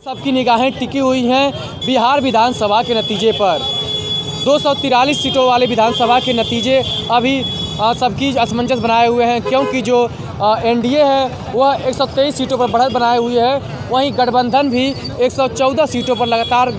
सबकी निगाहें टिकी हुई हैं बिहार विधानसभा के नतीजे पर। 243 सीटों वाले विधानसभा के नतीजे अभी सबकी असमंजस बनाए हुए हैं, क्योंकि जो एनडीए है वह 123 सीटों पर बढ़त बनाए हुई है, वहीं गठबंधन भी 114 सीटों पर लगातार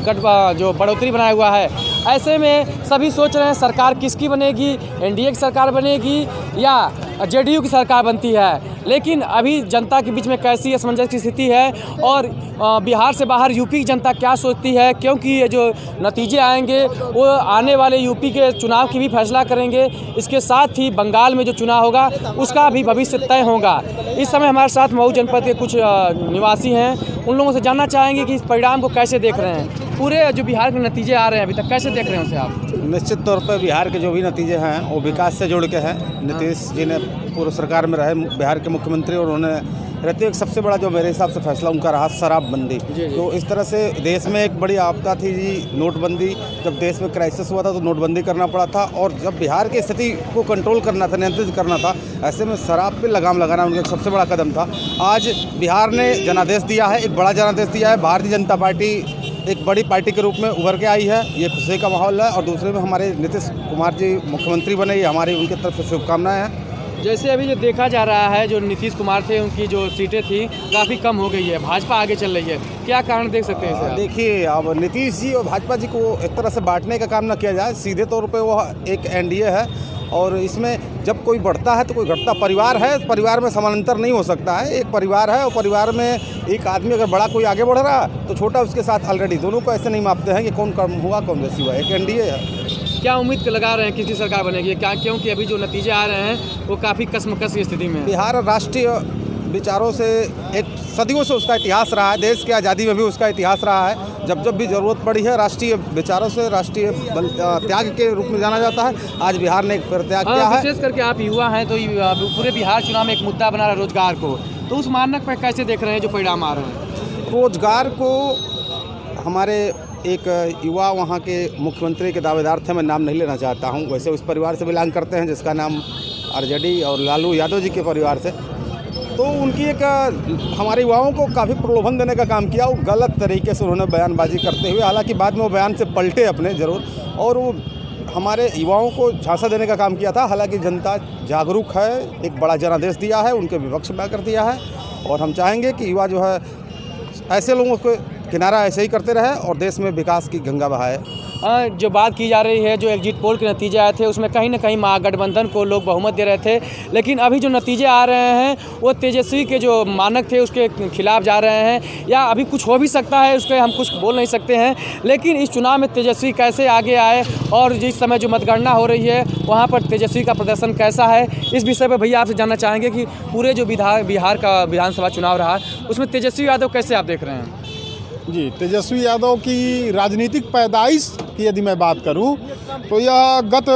जो बढ़ोतरी बनाया हुआ है। ऐसे में सभी सोच रहे हैं सरकार किसकी बनेगी, एनडीए की सरकार बनेगी या जेडीयू की सरकार बनती है। लेकिन अभी जनता के बीच में कैसी असमंजस की स्थिति है और बिहार से बाहर यूपी की जनता क्या सोचती है, क्योंकि ये जो नतीजे आएंगे वो आने वाले यूपी के चुनाव की भी फैसला करेंगे। इसके साथ ही बंगाल में जो चुनाव होगा उसका भी भविष्य तय होगा। इस समय हमारे साथ मऊ जनपद के कुछ निवासी हैं, उन लोगों से जानना चाहेंगे कि इस परिणाम को कैसे देख रहे हैं। पूरे जो बिहार के नतीजे आ रहे हैं अभी तक कैसे देख रहे हैं उसे आप? निश्चित तौर पर बिहार के जो भी नतीजे हैं वो विकास से जुड़ के हैं। नीतीश जी ने पूर्व सरकार में रहे बिहार के मुख्यमंत्री और उन्होंने रहते हुए सबसे बड़ा जो मेरे हिसाब से फैसला उनका रहा शराबबंदी। तो इस तरह से देश में एक बड़ी आपदा थी जी नोटबंदी। जब देश में क्राइसिस हुआ था तो नोटबंदी करना पड़ा था, और जब बिहार की स्थिति को कंट्रोल करना था, नियंत्रित करना था, ऐसे में शराब पे लगाम लगाना उनका सबसे बड़ा कदम था। आज बिहार ने जनादेश दिया है, एक बड़ा जनादेश दिया है। भारतीय जनता पार्टी एक बड़ी पार्टी के रूप में उभर के आई है, ये खुशी का माहौल है। और दूसरे में हमारे नीतीश कुमार जी मुख्यमंत्री बने, ये हमारी उनकी तरफ से शुभकामनाएं हैं। जैसे अभी जो देखा जा रहा है, जो नीतीश कुमार थे उनकी जो सीटें थी काफ़ी कम हो गई है, भाजपा आगे चल रही है, क्या कारण देख सकते हैं इसे? देखिए, अब नीतीश जी और भाजपा जी को एक तरह से बांटने का काम न किया जाए। सीधे तौर पे वो एक एनडीए है, और इसमें जब कोई बढ़ता है तो कोई घटता। परिवार है, परिवार में समानांतर नहीं हो सकता है। एक परिवार है और परिवार में एक आदमी अगर बड़ा कोई आगे बढ़ रहा तो छोटा उसके साथ ऑलरेडी, दोनों को ऐसे नहीं मापते हैं कि कौन कम हुआ कौन बेसी हुआ। एक एनडीए है। क्या उम्मीद लगा रहे हैं किसकी सरकार बनेगी क्या, क्योंकि अभी जो नतीजे आ रहे हैं वो काफ़ी कशमकश की स्थिति में है? बिहार राष्ट्रीय विचारों से एक सदियों से उसका इतिहास रहा है, देश की आज़ादी में भी उसका इतिहास रहा है। जब जब भी ज़रूरत पड़ी है राष्ट्रीय विचारों से राष्ट्रीय त्याग के रूप में जाना जाता है। आज बिहार ने एक फिर त्याग किया है। विशेष करके आप युवा हैं तो पूरे बिहार चुनाव में एक मुद्दा बना रहा है रोजगार को, तो उस मानक पर कैसे देख रहे हैं जो परिणाम आ रहे हैं? रोजगार को हमारे एक युवा वहाँ के मुख्यमंत्री के दावेदार थे, मैं नाम नहीं लेना चाहता हूँ, वैसे उस परिवार से बिलोंग करते हैं जिसका नाम आरजेडी और लालू यादव जी के परिवार से। तो उनकी एक हमारे युवाओं को काफ़ी प्रलोभन देने का काम किया। वो गलत तरीके से उन्होंने बयानबाजी करते हुए, हालांकि बाद में वो बयान से पलटे अपने ज़रूर, और वो हमारे युवाओं को झांसा देने का काम किया था। हालांकि जनता जागरूक है, एक बड़ा जनादेश दिया है, उनके विपक्ष में कर दिया है, और हम चाहेंगे कि युवा जो है ऐसे लोगों को किनारा ऐसे ही करते रहे और देश में विकास की गंगा बहाए। जो बात की जा रही है, जो एग्जिट पोल के नतीजे आए थे उसमें कहीं ना कहीं महागठबंधन को लोग बहुमत दे रहे थे, लेकिन अभी जो नतीजे आ रहे हैं वो तेजस्वी के जो मानक थे उसके खिलाफ जा रहे हैं, या अभी कुछ हो भी सकता है, उसके हम कुछ बोल नहीं सकते हैं। लेकिन इस चुनाव में तेजस्वी कैसे आगे आए और जिस समय जो मतगणना हो रही है वहाँ पर तेजस्वी का प्रदर्शन कैसा है, इस विषय पर भैया आपसे जानना चाहेंगे कि पूरे जो बिहार का विधानसभा चुनाव रहा उसमें तेजस्वी यादव कैसे आप देख रहे हैं? जी, तेजस्वी यादव की राजनीतिक पैदाइश की यदि मैं बात करूं तो यह गत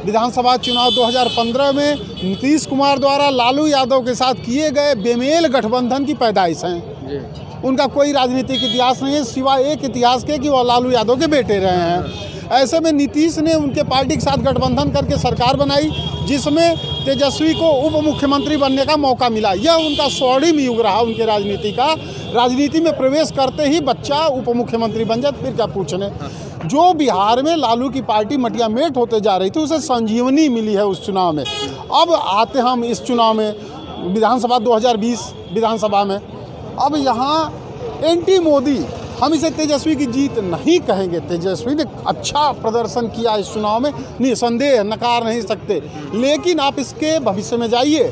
विधानसभा चुनाव 2015 में नीतीश कुमार द्वारा लालू यादव के साथ किए गए बेमेल गठबंधन की पैदाइश हैं। उनका कोई राजनीतिक इतिहास नहीं है सिवाय एक इतिहास के कि वह लालू यादव के बेटे रहे हैं। ऐसे में नीतीश ने उनके पार्टी के साथ गठबंधन करके सरकार बनाई, जिसमें तेजस्वी को उप मुख्यमंत्री बनने का मौका मिला। यह उनका स्वर्णिम युग रहा उनके राजनीति का। राजनीति में प्रवेश करते ही बच्चा उप मुख्यमंत्री बन जाए, फिर क्या पूछने। जो बिहार में लालू की पार्टी मटिया मेट होते जा रही थी, उसे संजीवनी मिली है उस चुनाव में। अब आते हम इस चुनाव में विधानसभा 2020 विधानसभा में, अब यहाँ एंटी मोदी, हम इसे तेजस्वी की जीत नहीं कहेंगे। तेजस्वी ने अच्छा प्रदर्शन किया इस चुनाव में, निसंदेह, नकार नहीं सकते, लेकिन आप इसके भविष्य में जाइए।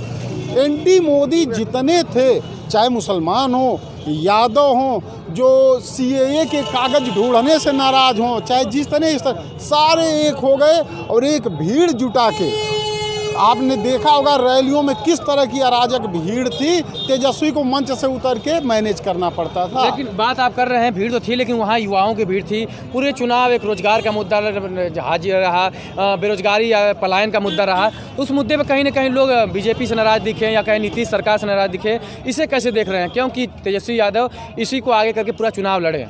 एंटी मोदी जितने थे, चाहे मुसलमान हो, यादव हों, जो सीएए के कागज ढूंढने से नाराज हों, चाहे जिस तरह इस तरह, सारे एक हो गए और एक भीड़ जुटा के। आपने देखा होगा रैलियों में किस तरह की अराजक भीड़ थी, तेजस्वी को मंच से उतर के मैनेज करना पड़ता था। लेकिन बात आप कर रहे हैं भीड़ तो थी, लेकिन वहाँ युवाओं की भीड़ थी। पूरे चुनाव एक रोजगार का मुद्दा हाजिर रहा, बेरोजगारी या पलायन का मुद्दा रहा। उस मुद्दे पर कहीं ना कहीं लोग बीजेपी से नाराज दिखे या कहीं नीतीश सरकार से नाराज दिखे, इसे कैसे देख रहे हैं, क्योंकि तेजस्वी यादव इसी को आगे करके पूरा चुनाव लड़े?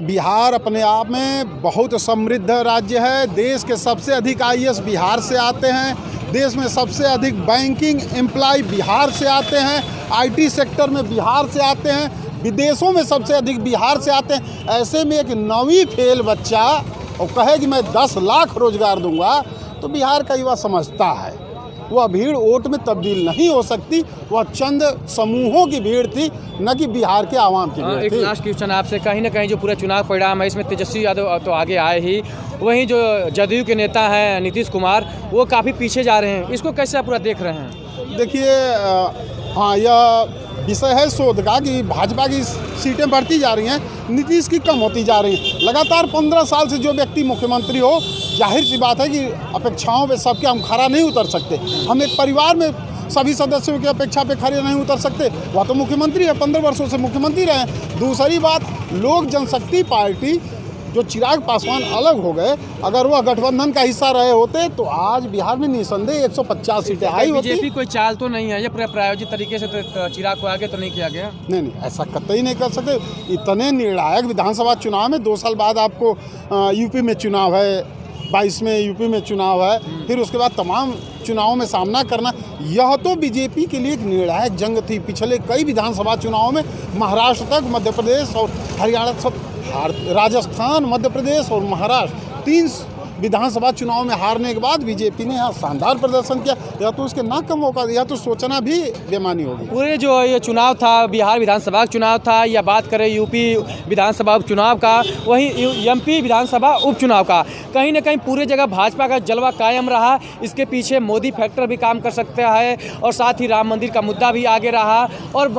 बिहार अपने आप में बहुत समृद्ध राज्य है। देश के सबसे अधिक आईएएस बिहार से आते हैं, देश में सबसे अधिक बैंकिंग एम्प्लॉय बिहार से आते हैं, आईटी सेक्टर में बिहार से आते हैं। विदेशों में सबसे अधिक बिहार से आते हैं। ऐसे में एक 9वीं फेल बच्चा और कहे कि मैं 10 लाख रोजगार दूंगा, तो बिहार का युवा समझता है वह भीड़ वोट में तब्दील नहीं हो सकती। वह चंद समूहों की भीड़ थी, न कि बिहार के आवाम की भीड़ एक थी। लास्ट क्वेश्चन आपसे, कहीं ना कहीं जो पूरा चुनाव परिणाम है इसमें तेजस्वी यादव तो आगे आए ही, वहीं जो जदयू के नेता हैं नीतीश कुमार वो काफ़ी पीछे जा रहे हैं, इसको कैसे आप पूरा देख रहे हैं? देखिए, हाँ, यह विषय है शोध का कि भाजपा की सीटें बढ़ती जा रही हैं, नीतीश की कम होती जा रही हैं। लगातार 15 साल से जो व्यक्ति मुख्यमंत्री हो, जाहिर सी बात है कि अपेक्षाओं पे सबके हम खरा नहीं उतर सकते। हम एक परिवार में सभी सदस्यों की अपेक्षा पे खड़े नहीं उतर सकते। वह तो मुख्यमंत्री है, 15 वर्षों से मुख्यमंत्री रहे। दूसरी बात, लोक जनशक्ति पार्टी जो चिराग पासवान अलग हो गए, अगर वह गठबंधन का हिस्सा रहे होते तो आज बिहार में निसंदेह 150 सीटें आई होती। बीजेपी कोई चाल तो नहीं है, ये प्रायोजित तरीके से तो चिराग को आगे तो नहीं किया गया? नहीं, ऐसा कतई नहीं कर सकते। इतने निर्णायक विधानसभा चुनाव में 2 साल बाद आपको यूपी में चुनाव है, 22 में यूपी में चुनाव है, फिर उसके बाद तमाम चुनावों में सामना करना, यह तो बीजेपी के लिए एक निर्णायक जंग थी। पिछले कई विधानसभा चुनावों में महाराष्ट्र तक, मध्य प्रदेश और हरियाणा, सब राजस्थान, मध्य प्रदेश और महाराष्ट्र 3 विधानसभा चुनाव में हारने के बाद बीजेपी ने यहाँ शानदार प्रदर्शन किया। या तो उसके ना कम मौका, या तो सोचना भी बेमानी होगी। पूरे जो ये चुनाव था, बिहार विधानसभा का चुनाव था, या बात करें यूपी विधानसभा उपचुनाव का, वहीं एमपी विधानसभा उपचुनाव का, कहीं ना कहीं पूरे जगह भाजपा का जलवा कायम रहा। इसके पीछे मोदी फैक्टर भी काम कर सकता है, और साथ ही राम मंदिर का मुद्दा भी आगे रहा, और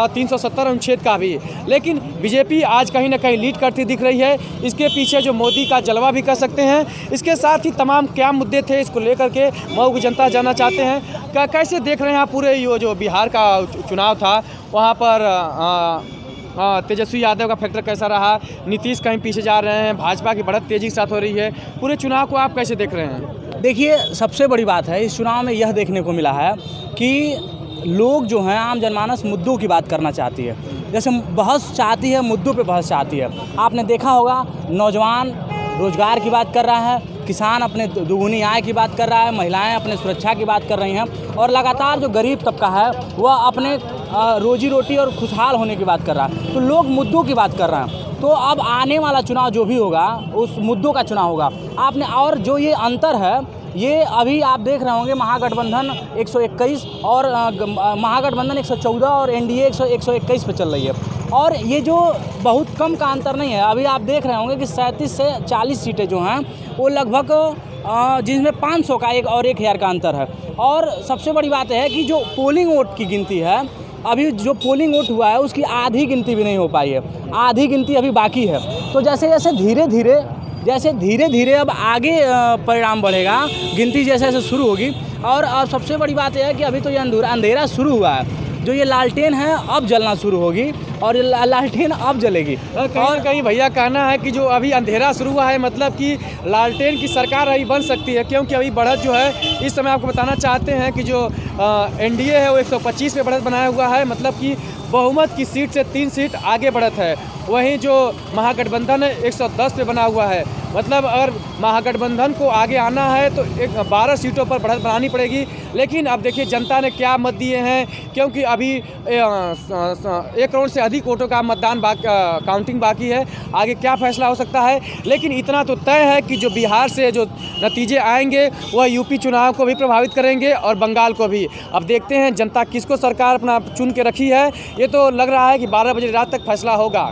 370 अनुच्छेद का भी। लेकिन बीजेपी आज कहीं ना कहीं लीड करती दिख रही है। इसके पीछे जो मोदी का जलवा भी कर सकते हैं। इसके साथ ही तमाम क्या मुद्दे थे, इसको लेकर के मऊ की जनता जानना चाहते हैं। कैसे देख रहे हैं आप पूरे ये जो बिहार का चुनाव था, वहाँ पर तेजस्वी यादव का फैक्टर कैसा रहा? नीतीश कहीं पीछे जा रहे हैं, भाजपा की बढ़त तेजी के साथ हो रही है। पूरे चुनाव को आप कैसे देख रहे हैं? देखिए, सबसे बड़ी बात है इस चुनाव में यह देखने को मिला है कि लोग जो हैं, आम जनमानस मुद्दों की बात करना चाहती है। जैसे बहस चाहती है, मुद्दों पे बहस चाहती है। आपने देखा होगा, नौजवान रोजगार की बात कर रहा है, किसान अपने दुगुनी आय की बात कर रहा है, महिलाएं अपने सुरक्षा की बात कर रही हैं, और लगातार जो गरीब तबका है वह अपने रोजी रोटी और खुशहाल होने की बात कर रहा है। तो लोग मुद्दों की बात कर रहे हैं। तो अब आने वाला चुनाव जो भी होगा, उस मुद्दों का चुनाव होगा। आपने, और जो ये अंतर है, ये अभी आप देख रहे होंगे, महागठबंधन 121 और महागठबंधन 114 और एनडीए 121 पे चल रही है। और ये जो बहुत कम का अंतर नहीं है। अभी आप देख रहे होंगे कि 37 से 40 सीटें जो हैं वो लगभग, जिसमें 500 का एक और 1000 का अंतर है। और सबसे बड़ी बात है कि जो पोलिंग वोट की गिनती है, अभी जो पोलिंग वोट हुआ है उसकी आधी गिनती भी नहीं हो पाई है, आधी गिनती अभी बाकी है। तो जैसे धीरे धीरे अब आगे परिणाम बढ़ेगा, गिनती जैसे जैसे शुरू होगी। और अब सबसे बड़ी बात यह है कि अभी तो ये अंधेरा शुरू हुआ है, जो ये लालटेन है अब जलना शुरू होगी, और ये लालटेन अब जलेगी। और कहीं भैया कहना है कि जो अभी अंधेरा शुरू हुआ है, मतलब कि लालटेन की सरकार अभी बन सकती है, क्योंकि अभी बढ़त जो है, इस समय आपको बताना चाहते हैं कि जो एनडीए है वो 125 पे बढ़त बनाया हुआ है, मतलब कि बहुमत की सीट से 3 सीट आगे बढ़त है। वहीं जो महागठबंधन है 110 पे बना हुआ है, मतलब अगर महागठबंधन को आगे आना है तो 12 सीटों पर बढ़त बनानी पड़ेगी। लेकिन अब देखिए जनता ने क्या मत दिए हैं, क्योंकि अभी 1 करोड़ से अधिक वोटों का मतदान काउंटिंग बाकी है। आगे क्या फैसला हो सकता है, लेकिन इतना तो तय है कि जो बिहार से जो नतीजे आएंगे वह यूपी चुनाव को भी प्रभावित करेंगे और बंगाल को भी। अब देखते हैं जनता किसको सरकार अपना चुन के रखी है। ये तो लग रहा है कि 12 बजे रात तक फैसला होगा।